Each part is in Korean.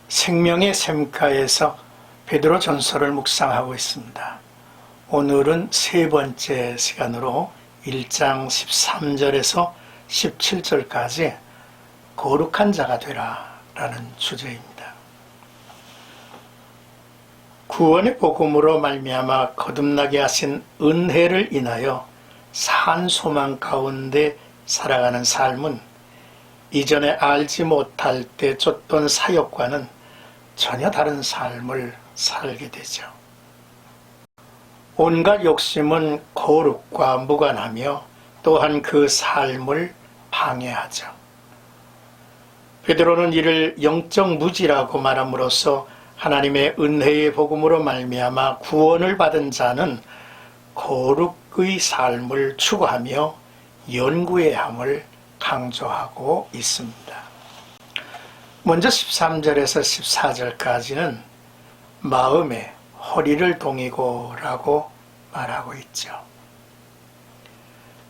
생명의 샘가에서 베드로 전서를 묵상하고 있습니다. 오늘은 세 번째 시간으로 1장 13절에서 17절까지 거룩한 자가 되라 라는 주제입니다. 구원의 복음으로 말미암아 거듭나게 하신 은혜를 인하여 산 소망 가운데 살아가는 삶은 이전에 알지 못할 때 쫓던 사역과는 전혀 다른 삶을 살게 되죠. 온갖 욕심은 거룩과 무관하며 또한 그 삶을 방해하죠. 베드로는 이를 영적 무지라고 말함으로써 하나님의 은혜의 복음으로 말미암아 구원을 받은 자는 거룩의 삶을 추구하며 연구해야 함을 강조하고 있습니다. 먼저 13절에서 14절까지는 마음에 허리를 동이고 라고 말하고 있죠.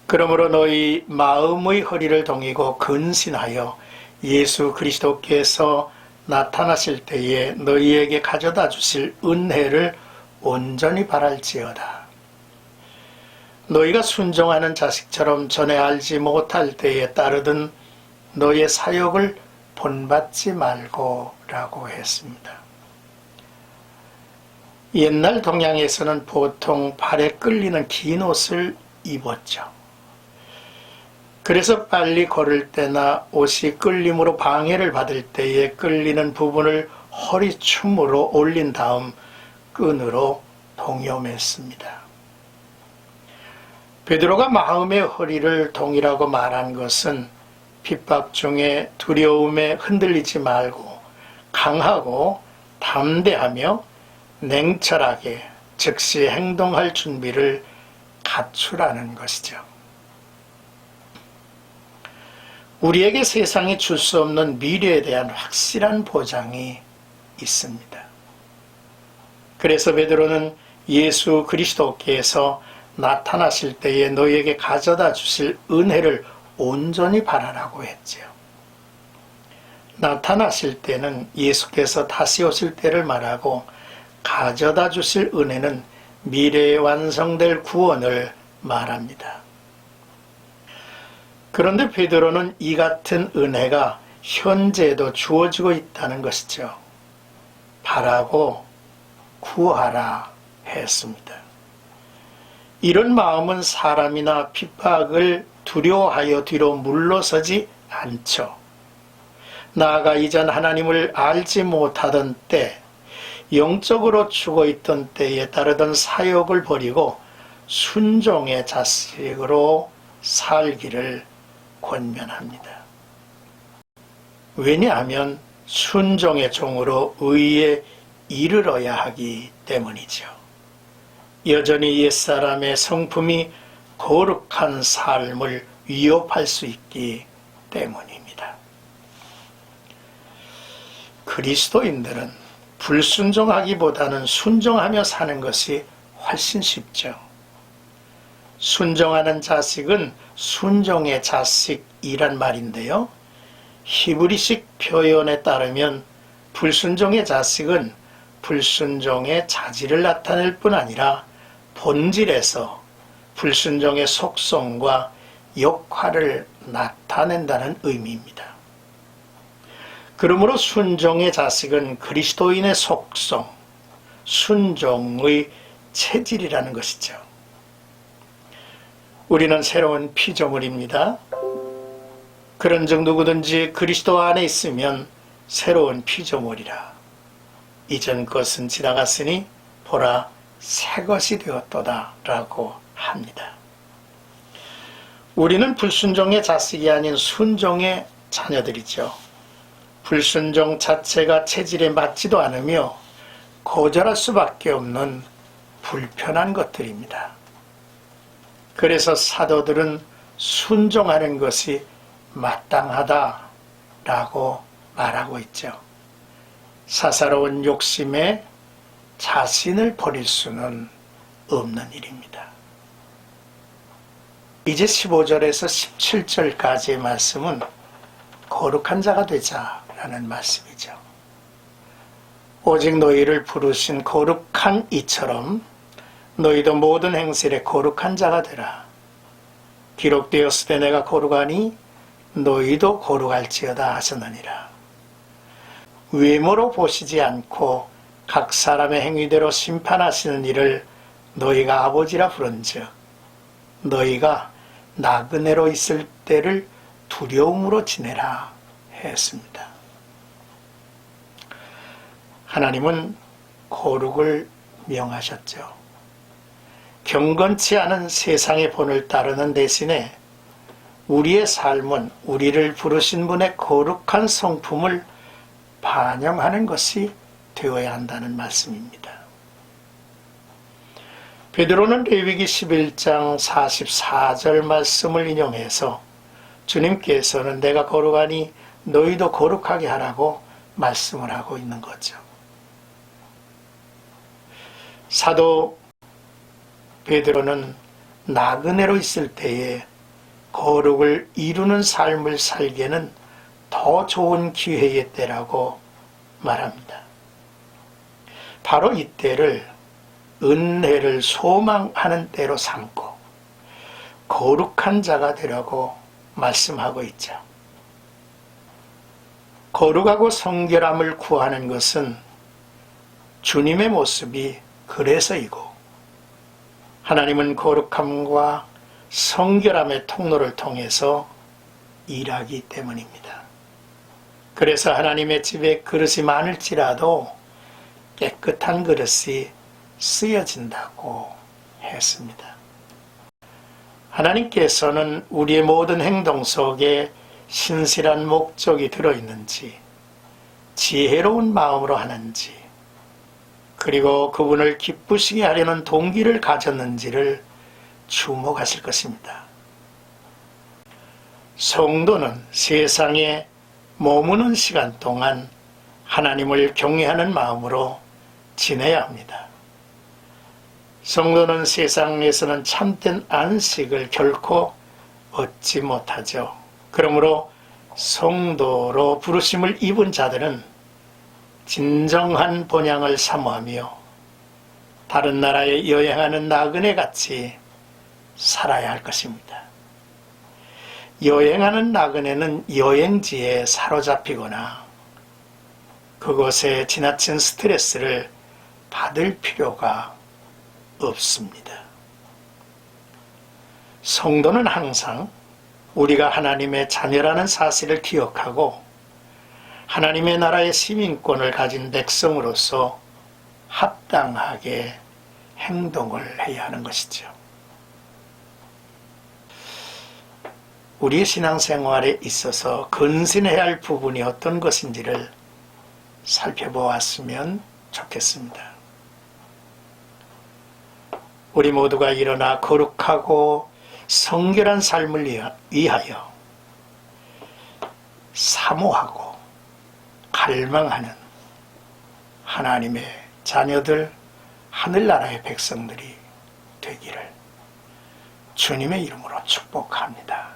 그러므로 너희 마음의 허리를 동이고 근신하여 예수 그리스도께서 나타나실 때에 너희에게 가져다 주실 은혜를 온전히 바랄지어다. 너희가 순종하는 자식처럼 전에 알지 못할 때에 따르던 너의 사역을 본받지 말고 라고 했습니다. 옛날 동양에서는 보통 발에 끌리는 긴 옷을 입었죠. 그래서 빨리 걸을 때나 옷이 끌림으로 방해를 받을 때에 끌리는 부분을 허리춤으로 올린 다음 끈으로 동여맸습니다. 베드로가 마음의 허리를 동이라고 말한 것은 핍박 중에 두려움에 흔들리지 말고 강하고 담대하며 냉철하게 즉시 행동할 준비를 갖추라는 것이죠. 우리에게 세상이 줄 수 없는 미래에 대한 확실한 보장이 있습니다. 그래서 베드로는 예수 그리스도께서 나타나실 때에 너희에게 가져다 주실 은혜를 온전히 바라라고 했지요. 나타나실 때는 예수께서 다시 오실 때를 말하고 가져다 주실 은혜는 미래에 완성될 구원을 말합니다. 그런데 베드로는 이 같은 은혜가 현재에도 주어지고 있다는 것이죠. 바라고 구하라 했습니다. 이런 마음은 사람이나 핍박을 두려워하여 뒤로 물러서지 않죠. 나아가 이전 하나님을 알지 못하던 때, 영적으로 죽어있던 때에 따르던 사역을 버리고 순종의 자식으로 살기를 권면합니다. 왜냐하면 순종의 종으로 의에 이르러야 하기 때문이죠. 여전히 옛사람의 성품이 거룩한 삶을 위협할 수 있기 때문입니다. 그리스도인들은 불순종하기보다는 순종하며 사는 것이 훨씬 쉽죠. 순종하는 자식은 순종의 자식이란 말인데요. 히브리식 표현에 따르면 불순종의 자식은 불순종의 자질을 나타낼 뿐 아니라 본질에서 불순종의 속성과 역할을 나타낸다는 의미입니다. 그러므로 순종의 자식은 그리스도인의 속성, 순종의 체질이라는 것이죠. 우리는 새로운 피조물입니다. 그런즉 누구든지 그리스도 안에 있으면 새로운 피조물이라. 이전 것은 지나갔으니 보라 새 것이 되었도다 라고 합니다. 우리는 불순종의 자식이 아닌 순종의 자녀들이죠. 불순종 자체가 체질에 맞지도 않으며 거절할 수밖에 없는 불편한 것들입니다. 그래서 사도들은 순종하는 것이 마땅하다라고 말하고 있죠. 사사로운 욕심에 자신을 버릴 수는 없는 일입니다. 이제 15절에서 17절까지의 말씀은 거룩한 자가 되자라는 말씀이죠. 오직 너희를 부르신 거룩한 이처럼 너희도 모든 행실에 거룩한 자가 되라. 기록되었으되 내가 거룩하니 너희도 거룩할지어다 하셨느니라. 외모로 보시지 않고 각 사람의 행위대로 심판하시는 이를 너희가 아버지라 부른즉 너희가 나그네로 있을 때를 두려움으로 지내라 했습니다. 하나님은 거룩을 명하셨죠. 경건치 않은 세상의 본을 따르는 대신에 우리의 삶은 우리를 부르신 분의 거룩한 성품을 반영하는 것이 되어야 한다는 말씀입니다. 베드로는 레위기 11장 44절 말씀을 인용해서 주님께서는 내가 거룩하니 너희도 거룩하게 하라고 말씀을 하고 있는 거죠. 사도 베드로는 나그네로 있을 때에 거룩을 이루는 삶을 살기에는 더 좋은 기회의 때라고 말합니다. 바로 이때를 은혜를 소망하는 때로 삼고 거룩한 자가 되라고 말씀하고 있죠. 거룩하고 성결함을 구하는 것은 주님의 모습이 그래서이고 하나님은 거룩함과 성결함의 통로를 통해서 일하기 때문입니다. 그래서 하나님의 집에 그릇이 많을지라도 깨끗한 그릇이 쓰여진다고 했습니다. 하나님께서는 우리의 모든 행동 속에 신실한 목적이 들어있는지, 지혜로운 마음으로 하는지, 그리고 그분을 기쁘시게 하려는 동기를 가졌는지를 주목하실 것입니다. 성도는 세상에 머무는 시간 동안 하나님을 경외하는 마음으로 지내야 합니다. 성도는 세상에서는 참된 안식을 결코 얻지 못하죠. 그러므로 성도로 부르심을 입은 자들은 진정한 본향을 사모하며 다른 나라에 여행하는 나그네 같이 살아야 할 것입니다. 여행하는 나그네는 여행지에 사로잡히거나 그것에 지나친 스트레스를 받을 필요가 없습니다. 성도는 항상 우리가 하나님의 자녀라는 사실을 기억하고 하나님의 나라의 시민권을 가진 백성으로서 합당하게 행동을 해야 하는 것이죠. 우리의 신앙생활에 있어서 근신해야 할 부분이 어떤 것인지를 살펴보았으면 좋겠습니다. 우리 모두가 일어나 거룩하고 성결한 삶을 위하여 사모하고 갈망하는 하나님의 자녀들, 하늘나라의 백성들이 되기를 주님의 이름으로 축복합니다.